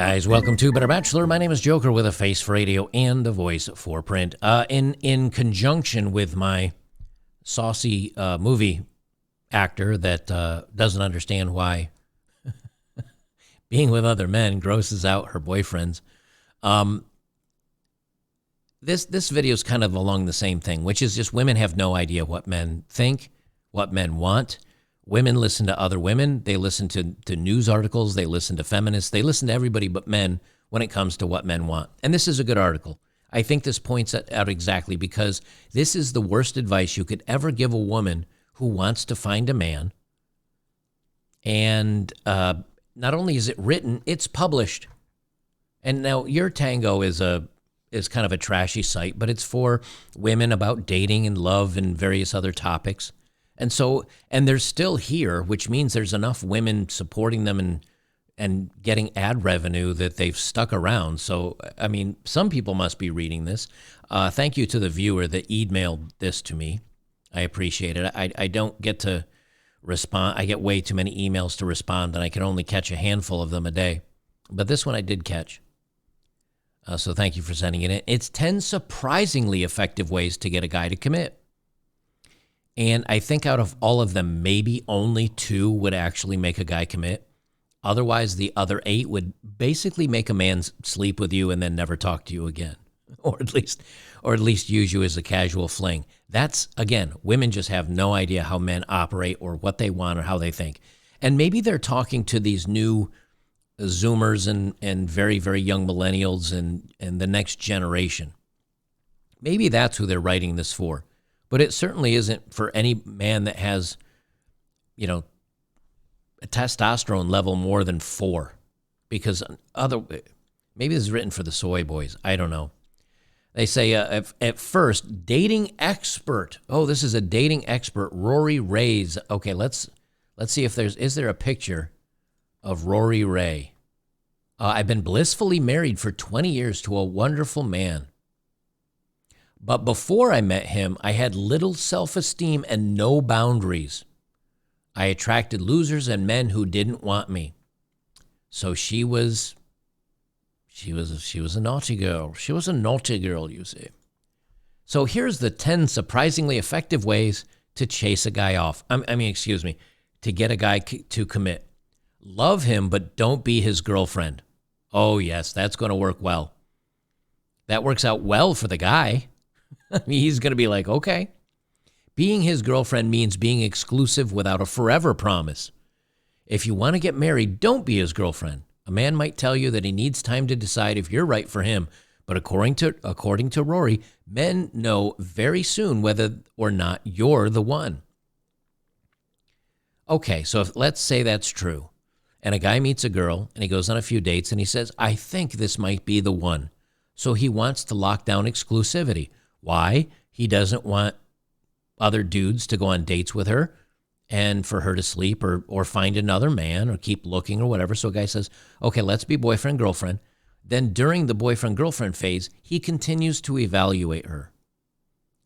Guys, welcome to Better Bachelor. My name is Joker with a face for radio and a voice for print. In conjunction with my saucy movie actor that doesn't understand why being with other men grosses out her boyfriends. This video is kind of along the same thing, which is just women have no idea what men think, what men want. Women listen to other women. They listen to news articles. They listen to feminists. They listen to everybody but men when it comes to what men want. And this is a good article. I think this points out exactly because this is the worst advice you could ever give a woman who wants to find a man. And not only is it written, it's published. And now Your Tango is kind of a trashy site, but it's for women about dating and love and various other topics. And they're still here, which means there's enough women supporting them and getting ad revenue that they've stuck around. So, I mean, some people must be reading this. Thank you to the viewer that emailed this to me. I appreciate it. I don't get to respond. I get way too many emails to respond, and I can only catch a handful of them a day. But this one I did catch. So thank you for sending it in. It's 10 surprisingly effective ways to get a guy to commit. And I think out of all of them, maybe only 2 would actually make a guy commit. Otherwise, the other 8 would basically make a man sleep with you and then never talk to you again, or at least use you as a casual fling. That's, again, women just have no idea how men operate or what they want or how they think. And maybe they're talking to these new Zoomers and very, very young millennials and the next generation. Maybe that's who they're writing this for. But it certainly isn't for any man that has, a testosterone level more than 4. Because maybe this is written for the soy boys. I don't know. They say, at first, dating expert. Oh, this is a dating expert, Rory Ray's. Okay, let's see if is there a picture of Rory Ray? I've been blissfully married for 20 years to a wonderful man. But before I met him, I had little self-esteem and no boundaries. I attracted losers and men who didn't want me. So she was a naughty girl. She was a naughty girl, you see. So here's the 10 surprisingly effective ways to chase a guy off. To get a guy to commit. Love him, but don't be his girlfriend. Oh, yes, that's going to work well. That works out well for the guy. He's going to be like, okay. Being his girlfriend means being exclusive without a forever promise. If you want to get married, don't be his girlfriend. A man might tell you that he needs time to decide if you're right for him, but according to Rory, men know very soon whether or not you're the one. Okay, so let's say that's true, and a guy meets a girl, and he goes on a few dates, and he says, I think this might be the one. So he wants to lock down exclusivity. Why? He doesn't want other dudes to go on dates with her and for her to sleep or find another man or keep looking or whatever. So a guy says, okay, let's be boyfriend, girlfriend. Then during the boyfriend, girlfriend phase, he continues to evaluate her.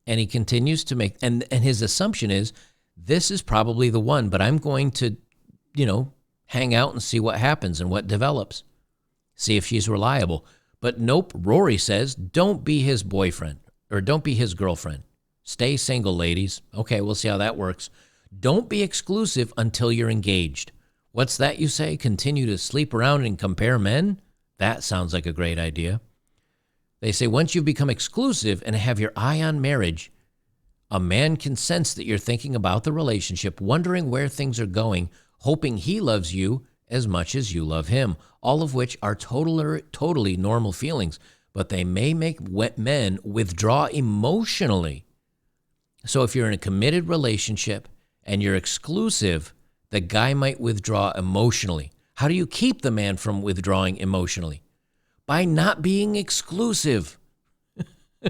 And he continues to make, and his assumption is, this is probably the one, but I'm going to, hang out and see what happens and what develops. See if she's reliable. But nope, Rory says, don't be his boyfriend. Or don't be his girlfriend. Stay single, ladies. Okay, we'll see how that works. Don't be exclusive until you're engaged. What's that you say? Continue to sleep around and compare men? That sounds like a great idea. They say once you've become exclusive and have your eye on marriage, a man can sense that you're thinking about the relationship, wondering where things are going, hoping he loves you as much as you love him, all of which are totally normal feelings. But they may make men withdraw emotionally. So if you're in a committed relationship and you're exclusive, the guy might withdraw emotionally. How do you keep the man from withdrawing emotionally? By not being exclusive. I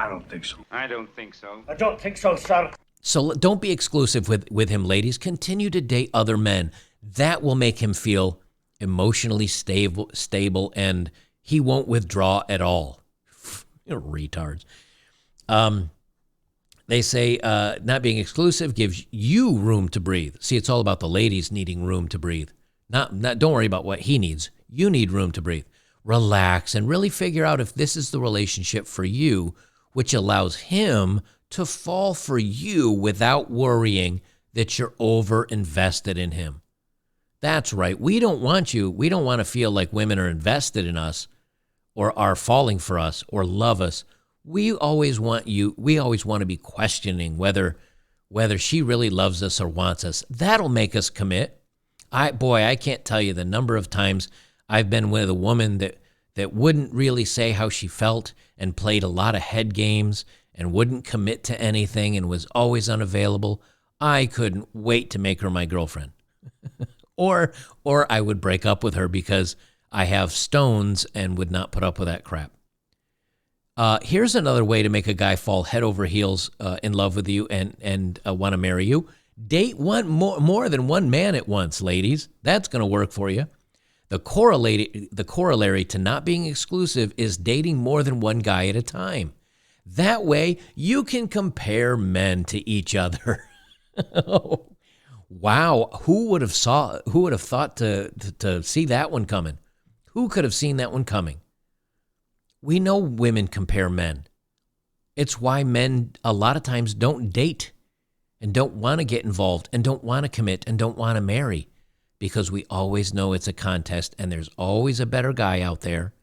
don't think so. I don't think so. I don't think so, sir. So don't be exclusive with him, ladies. Continue to date other men. That will make him feel emotionally stable, and he won't withdraw at all. You're retards. They say not being exclusive gives you room to breathe. See, it's all about the ladies needing room to breathe. Don't worry about what he needs. You need room to breathe. Relax and really figure out if this is the relationship for you, which allows him to fall for you without worrying that you're over invested in him. That's right. We don't want to feel like women are invested in us or are falling for us or love us. We always want to be questioning whether she really loves us or wants us. That'll make us commit. I can't tell you the number of times I've been with a woman that wouldn't really say how she felt and played a lot of head games and wouldn't commit to anything and was always unavailable. I couldn't wait to make her my girlfriend. Or I would break up with her because I have stones and would not put up with that crap. Here's another way to make a guy fall head over heels in love with you and want to marry you. Date more than one man at once, ladies. That's going to work for you. The corollary to not being exclusive is dating more than one guy at a time. That way, you can compare men to each other. Wow, who would have thought to see that one coming? Who could have seen that one coming? We know women compare men. It's why men a lot of times don't date and don't want to get involved and don't want to commit and don't want to marry, because we always know it's a contest and there's always a better guy out there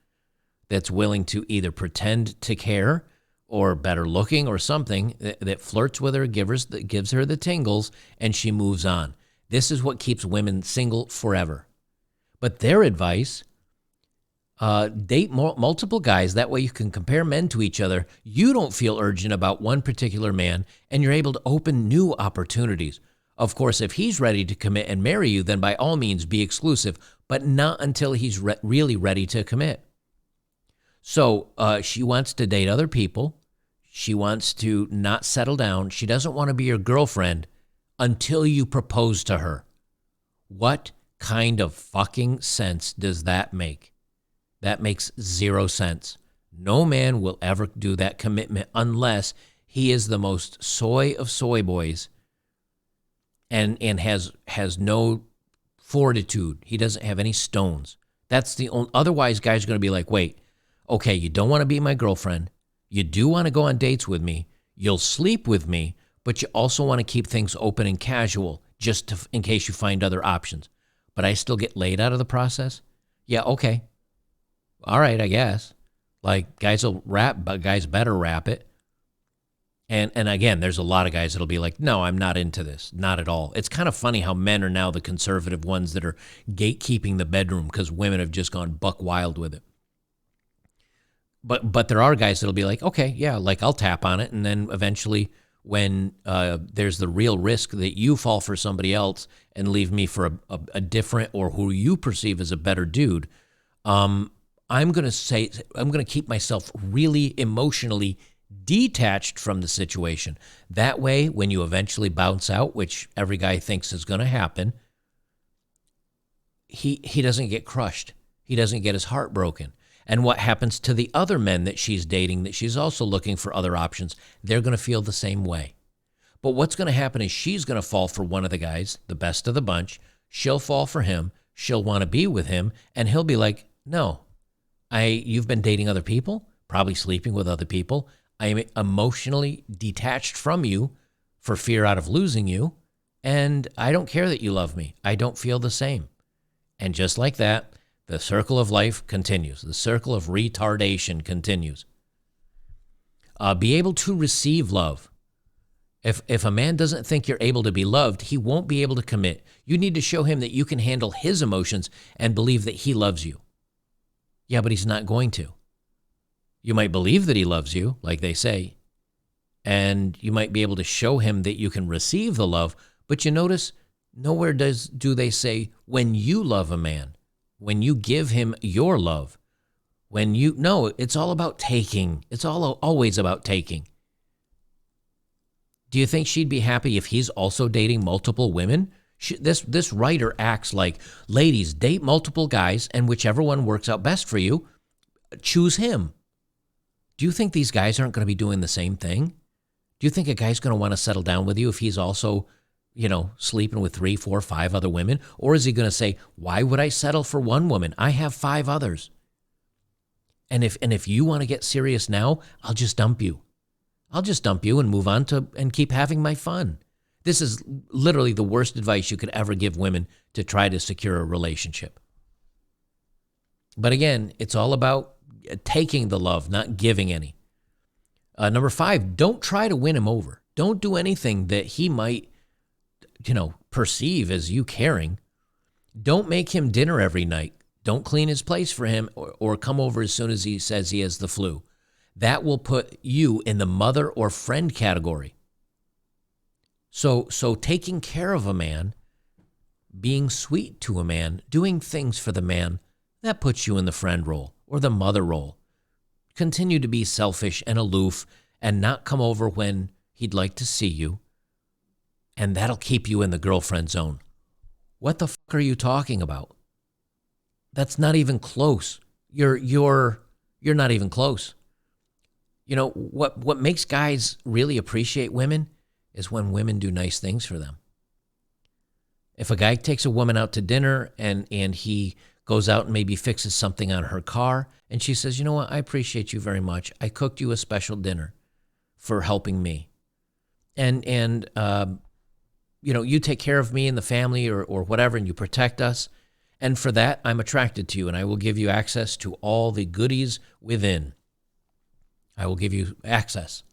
that's willing to either pretend to care or better looking or something that flirts with her, gives her the tingles, and she moves on. This is what keeps women single forever. But their advice, date multiple guys. That way you can compare men to each other. You don't feel urgent about one particular man, and you're able to open new opportunities. Of course, if he's ready to commit and marry you, then by all means be exclusive, but not until he's really ready to commit. So she wants to date other people. She wants to not settle down. She doesn't want to be your girlfriend until you propose to her. What kind of fucking sense does that make? That makes zero sense. No man will ever do that commitment unless he is the most soy of soy boys and has no fortitude. He doesn't have any stones. That's the only, otherwise guys are going to be like, wait, okay, you don't want to be my girlfriend. You do want to go on dates with me. You'll sleep with me, but you also want to keep things open and casual in case you find other options. But I still get laid out of the process? Yeah, okay. All right, I guess. Like, guys will rap, but guys better rap it. And again, there's a lot of guys that'll be like, no, I'm not into this. Not at all. It's kind of funny how men are now the conservative ones that are gatekeeping the bedroom because women have just gone buck wild with it. But there are guys that'll be like, okay, yeah, like I'll tap on it. And then eventually when there's the real risk that you fall for somebody else and leave me for a different or who you perceive as a better dude, I'm going to keep myself really emotionally detached from the situation. That way, when you eventually bounce out, which every guy thinks is going to happen, he doesn't get crushed. He doesn't get his heart broken. And what happens to the other men that she's dating, that she's also looking for other options, they're going to feel the same way. But what's going to happen is she's going to fall for one of the guys, the best of the bunch. She'll fall for him. She'll want to be with him. And he'll be like, no, you've been dating other people, probably sleeping with other people. I am emotionally detached from you for fear out of losing you. And I don't care that you love me. I don't feel the same. And just like that, the circle of life continues. The circle of retardation continues. Be able to receive love. If a man doesn't think you're able to be loved, he won't be able to commit. You need to show him that you can handle his emotions and believe that he loves you. Yeah, but he's not going to. You might believe that he loves you, like they say, and you might be able to show him that you can receive the love, but you notice nowhere do they say when you love a man, when you give him your love, no, it's all about taking. It's always about taking. Do you think she'd be happy if he's also dating multiple women? This writer acts like, ladies, date multiple guys, and whichever one works out best for you, choose him. Do you think these guys aren't going to be doing the same thing? Do you think a guy's going to want to settle down with you if he's also sleeping with 3, 4, 5 other women? Or is he going to say, why would I settle for one woman? I have 5 others. And if you want to get serious now, I'll just dump you. I'll just dump you and move on and keep having my fun. This is literally the worst advice you could ever give women to try to secure a relationship. But again, it's all about taking the love, not giving any. Number 5, don't try to win him over. Don't do anything that he might, perceive as you caring. Don't make him dinner every night. Don't clean his place for him or come over as soon as he says he has the flu. That will put you in the mother or friend category. So taking care of a man, being sweet to a man, doing things for the man, that puts you in the friend role or the mother role. Continue to be selfish and aloof and not come over when he'd like to see you, and that'll keep you in the girlfriend zone. What the fuck are you talking about? That's not even close. You're not even close. What makes guys really appreciate women is when women do nice things for them. If a guy takes a woman out to dinner and he goes out and maybe fixes something on her car, and she says, you know what, I appreciate you very much. I cooked you a special dinner for helping me. And you take care of me and the family or whatever, and you protect us. And for that, I'm attracted to you, and I will give you access to all the goodies within. I will give you access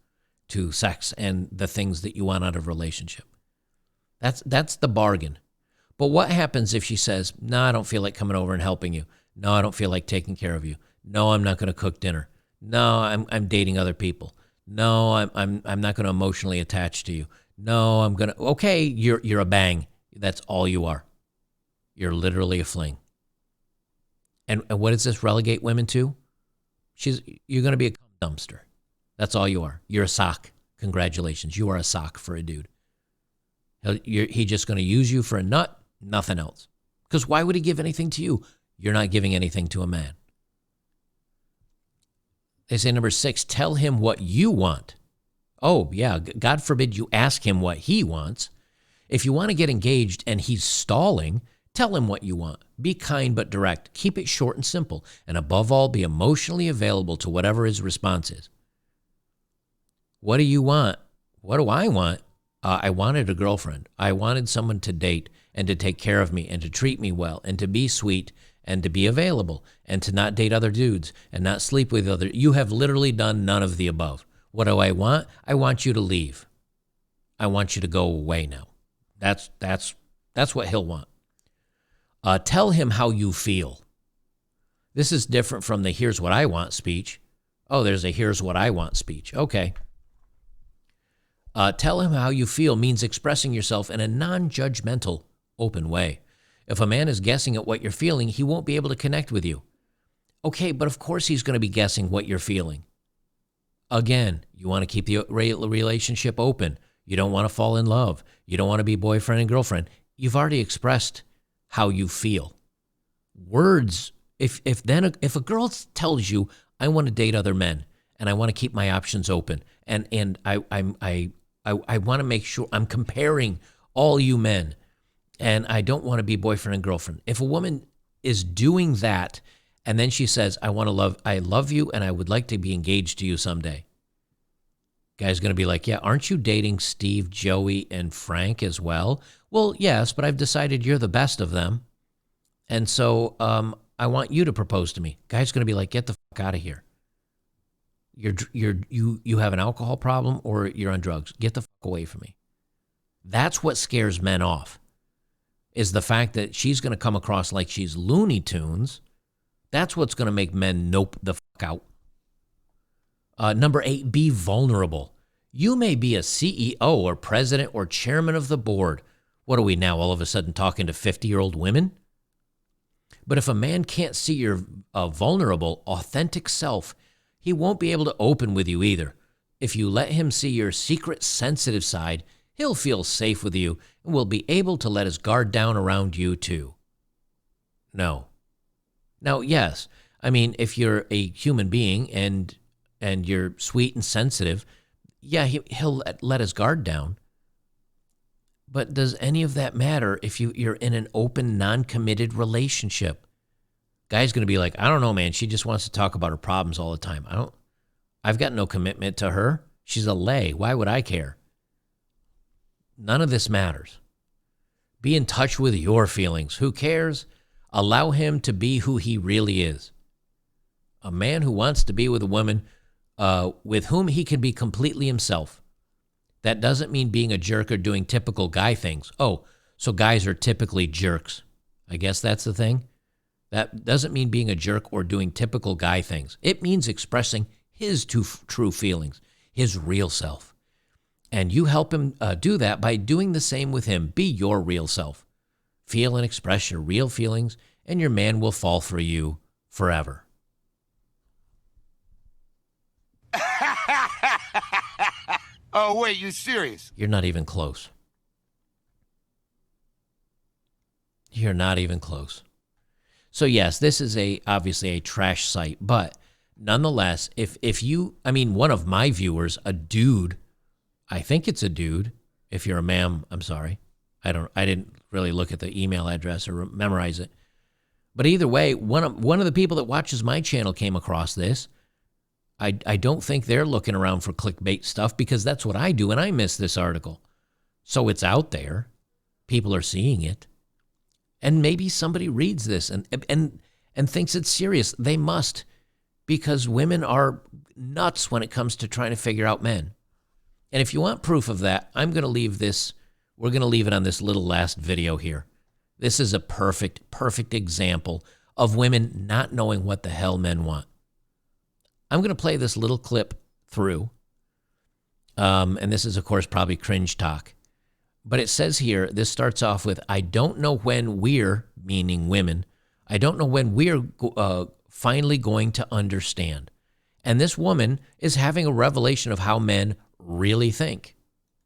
to sex and the things that you want out of a relationship. That's the bargain. But what happens if she says, no, I don't feel like coming over and helping you. No, I don't feel like taking care of you. No, I'm not going to cook dinner. No, I'm dating other people. No, I'm not going to emotionally attach to you. No, I'm going to, okay, you're a bang. That's all you are. You're literally a fling. And what does this relegate women to? You're going to be a dumpster. That's all you are. You're a sock. Congratulations. You are a sock for a dude. He's just going to use you for a nut, nothing else. Because why would he give anything to you? You're not giving anything to a man. They say number 6, tell him what you want. Oh, yeah, God forbid you ask him what he wants. If you want to get engaged and he's stalling, tell him what you want. Be kind but direct. Keep it short and simple. And above all, be emotionally available to whatever his response is. What do you want? What do I want? I wanted a girlfriend. I wanted someone to date and to take care of me and to treat me well and to be sweet and to be available and to not date other dudes and not sleep with other. You have literally done none of the above. What do I want? I want you to leave. I want you to go away now. That's what he'll want. Tell him how you feel. This is different from the here's what I want speech. Oh, there's a here's what I want speech. Okay. Tell him how you feel means expressing yourself in a non-judgmental, open way. If a man is guessing at what you're feeling, he won't be able to connect with you. Okay, but of course he's going to be guessing what you're feeling. Again, you want to keep the relationship open. You don't want to fall in love. You don't want to be boyfriend and girlfriend. You've already expressed how you feel. Words, if a girl tells you, I want to date other men and I want to keep my options open and I want to make sure I'm comparing all you men and I don't want to be boyfriend and girlfriend. If a woman is doing that and then she says, I love you and I would like to be engaged to you someday. Guy's going to be like, yeah, aren't you dating Steve, Joey, and Frank as well? Well, yes, but I've decided you're the best of them. And so I want you to propose to me. Guy's going to be like, get the fuck out of here. You have an alcohol problem or you're on drugs. Get the fuck away from me. That's what scares men off, is the fact that she's going to come across like she's Looney Tunes. That's what's going to make men nope the fuck out. Number 8, be vulnerable. You may be a CEO or president or chairman of the board. What are we now, all of a sudden talking to 50-year-old women? But if a man can't see your vulnerable, authentic self, he won't be able to open with you either. If you let him see your secret, sensitive side, he'll feel safe with you and will be able to let his guard down around you too. No. Now, yes, I mean, if you're a human being and you're sweet and sensitive, yeah, he'll let his guard down. But does any of that matter if you're in an open, non-committed relationship? Guy's going to be like, I don't know, man. She just wants to talk about her problems all the time. I've got no commitment to her. She's a lay. Why would I care? None of this matters. Be in touch with your feelings. Who cares? Allow him to be who he really is. A man who wants to be with a woman with whom he can be completely himself. That doesn't mean being a jerk or doing typical guy things. Oh, so guys are typically jerks. I guess that's the thing. That doesn't mean being a jerk or doing typical guy things. It means expressing his true feelings, his real self. And you help him do that by doing the same with him. Be your real self. Feel and express your real feelings, and your man will fall for you forever. Oh, wait, you serious? You're not even close. You're not even close. So yes, this is obviously a trash site, but nonetheless, if you, one of my viewers, a dude, I think it's a dude. If you're a ma'am, I'm sorry. I didn't really look at the email address or memorize it. But either way, one of the people that watches my channel came across this. I don't think they're looking around for clickbait stuff because that's what I do and I miss this article. So it's out there. People are seeing it. And maybe somebody reads this and thinks it's serious. They must, because women are nuts when it comes to trying to figure out men. And if you want proof of that, we're going to leave it on this little last video here. This is a perfect example of women not knowing what the hell men want. I'm going to play this little clip through. And this is, of course, probably cringe talk. But it says here, this starts off with, I don't know when we're, meaning women, I don't know when we're finally going to understand. And this woman is having a revelation of how men really think.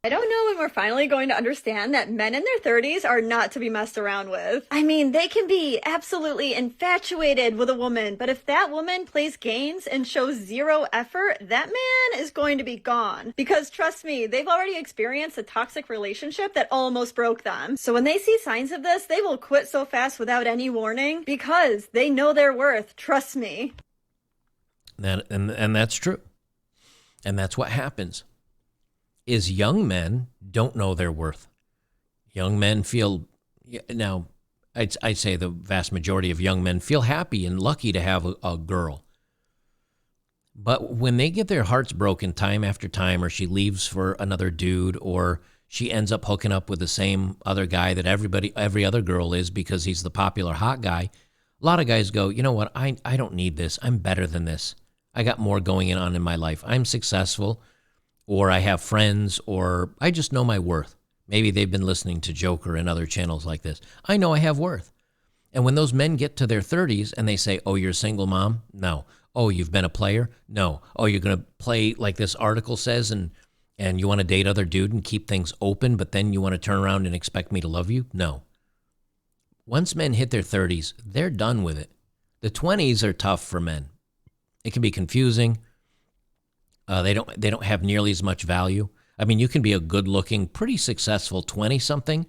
I don't know when we're finally going to understand that men in their 30s are not to be messed around with. I mean, they can be absolutely infatuated with a woman, but if that woman plays games and shows zero effort, that man is going to be gone. Because trust me, they've already experienced a toxic relationship that almost broke them. So when they see signs of this, they will quit so fast without any warning because they know their worth. Trust me. And that's true. And that's what happens. Is young men don't know their worth. Young men feel, now, I'd say the vast majority of young men feel happy and lucky to have a girl. But when they get their hearts broken time after time, or she leaves for another dude, or she ends up hooking up with the same other guy that every other girl is because he's the popular hot guy, a lot of guys go, you know what, I don't need this. I'm better than this. I got more going on in my life. I'm successful. Or I have friends, or I just know my worth. Maybe they've been listening to Joker and other channels like this. I know I have worth. And when those men get to their 30s and they say, oh, you're a single mom? No. Oh, you've been a player? No. Oh, you're going to play like this article says and you want to date other dude and keep things open, but then you want to turn around and expect me to love you? No. Once men hit their 30s, they're done with it. The 20s are tough for men. It can be confusing. They don't have nearly as much value. I mean, you can be a good-looking, pretty successful 20-something.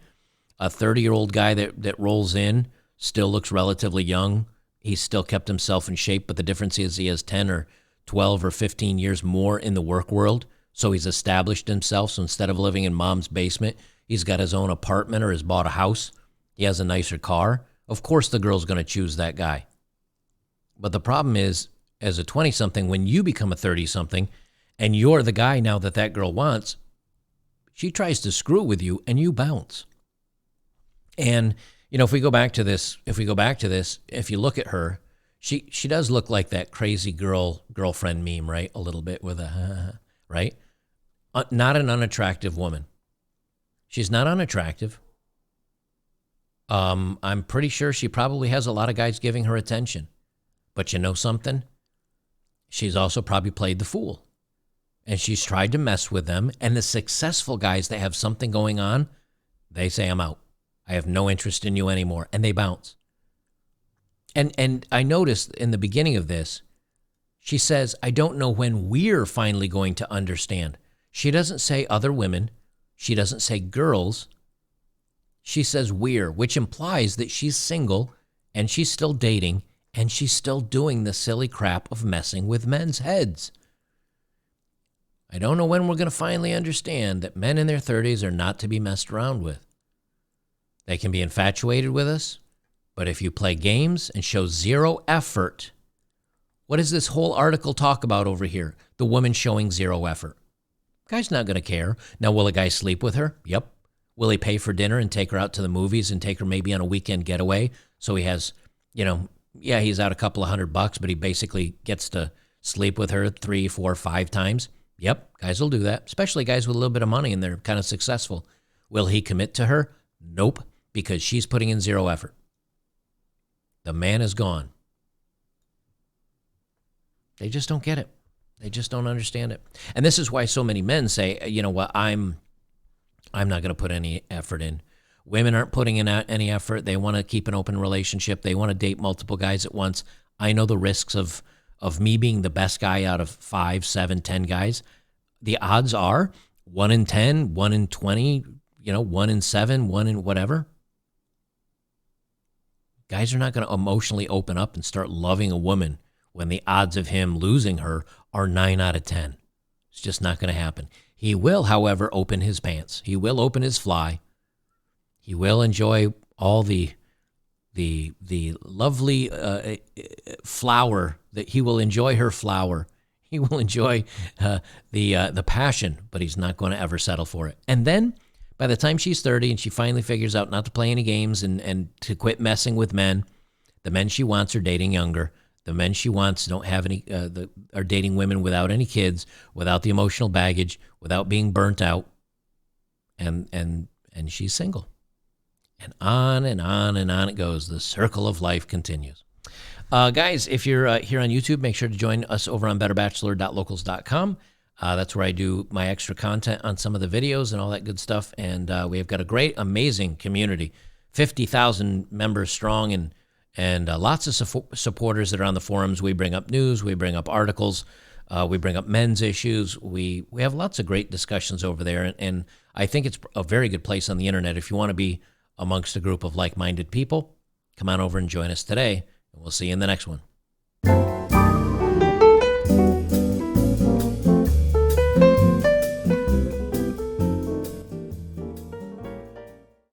A 30-year-old guy that rolls in still looks relatively young. He's still kept himself in shape, but the difference is he has 10 or 12 or 15 years more in the work world. So he's established himself. So instead of living in mom's basement, he's got his own apartment or has bought a house. He has a nicer car. Of course the girl's going to choose that guy. But the problem is, as a 20-something, when you become a 30-something, and you're the guy now that girl wants, she tries to screw with you and you bounce. And, if we go back to this, if you look at her, she does look like that crazy girlfriend meme, right? A little bit with a, right? Not an unattractive woman. She's not unattractive. I'm pretty sure she probably has a lot of guys giving her attention. But you know something? She's also probably played the fool. And she's tried to mess with them. And the successful guys that have something going on, they say, I'm out. I have no interest in you anymore. And they bounce. And I noticed in the beginning of this, she says, I don't know when we're finally going to understand. She doesn't say other women. She doesn't say girls. she says we're, which implies that she's single and she's still dating and she's still doing the silly crap of messing with men's heads. I don't know when we're going to finally understand that men in their 30s are not to be messed around with. They can be infatuated with us, but if you play games and show zero effort, what does this whole article talk about over here? The woman showing zero effort. Guy's not going to care. Now, will a guy sleep with her? Yep. Will he pay for dinner and take her out to the movies and take her maybe on a weekend getaway? So he has, he's out a couple of $100, but he basically gets to sleep with her 3, 4, 5 times. Yep, guys will do that, especially guys with a little bit of money and they're kind of successful. Will he commit to her? Nope, because she's putting in zero effort. The man is gone. They just don't get it. They just don't understand it. And this is why so many men say, you know what, I'm not going to put any effort in. Women aren't putting in any effort. They want to keep an open relationship. They want to date multiple guys at once. I know the risks of me being the best guy out of 5, 7, 10 guys. The odds are 1 in 10, 1 in 20, 1 in 7, 1 in whatever. Guys are not going to emotionally open up and start loving a woman when the odds of him losing her are 9 out of 10. It's just not going to happen. He will, however, open his pants. He will open his fly. He will enjoy all the lovely flower, that he will enjoy her flower. He will enjoy the passion, but he's not going to ever settle for it. And then by the time she's 30 and she finally figures out not to play any games and to quit messing with men, the men she wants are dating younger. The men she wants don't have any, are dating women without any kids, without the emotional baggage, without being burnt out. And she's single. And on and on and on it goes. The circle of life continues. Guys, if you're here on YouTube, make sure to join us over on betterbachelor.locals.com. That's where I do my extra content on some of the videos and all that good stuff. And we have got a great, amazing community, 50,000 members strong, and lots of supporters that are on the forums. We bring up news, we bring up articles, we bring up men's issues. We have lots of great discussions over there. And I think it's a very good place on the internet. If you want to be amongst a group of like-minded people, come on over and join us today, and we'll see you in the next one.